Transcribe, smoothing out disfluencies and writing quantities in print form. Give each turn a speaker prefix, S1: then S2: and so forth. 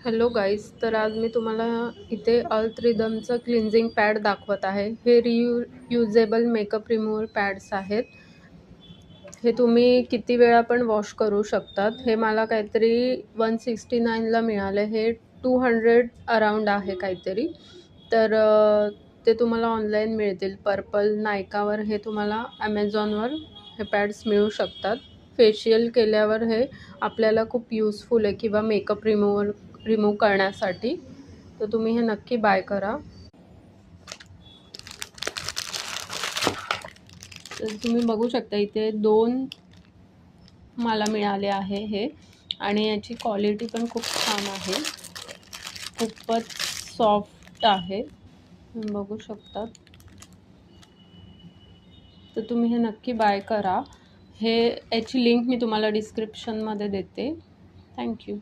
S1: Hello guys, तर आज मी तुम्हाला इथे अर्थ रिदमचं क्लिन्झिंग पॅड दाखवत आहे. हे रियुजेबल मेकअप रिमूव्हर पॅड्स आहेत. हे तुम्ही किती वेळा पण वॉश करू शकतात. हे मला काहीतरी 169ला मिळालं. हे 200 अराउंड आहे काहीतरी. तर ते तुम्हाला ऑनलाईन मिळतील. पर्पल, नायकावर हे तुम्हाला ॲमेझॉनवर हे पॅड्स मिळू शकतात. फेशियल केल्यावर हे आपल्याला खूप युजफुल आहे किंवा मेकअप रिमूव्ह करण्यासाठी. तर तुम्ही हे नक्की बाय करा. तर तुम्ही बघू शकता इथे 2 मला मिळाले आहे हे, आणि याची क्वालिटी पण खूप छान आहे. खूपच सॉफ्ट आहे, तुम्ही बघू शकता. तर तुम्ही हे नक्की बाय करा. याची लिंक मी तुम्हाला डिस्क्रिप्शनमध्ये देते. थँक्यू.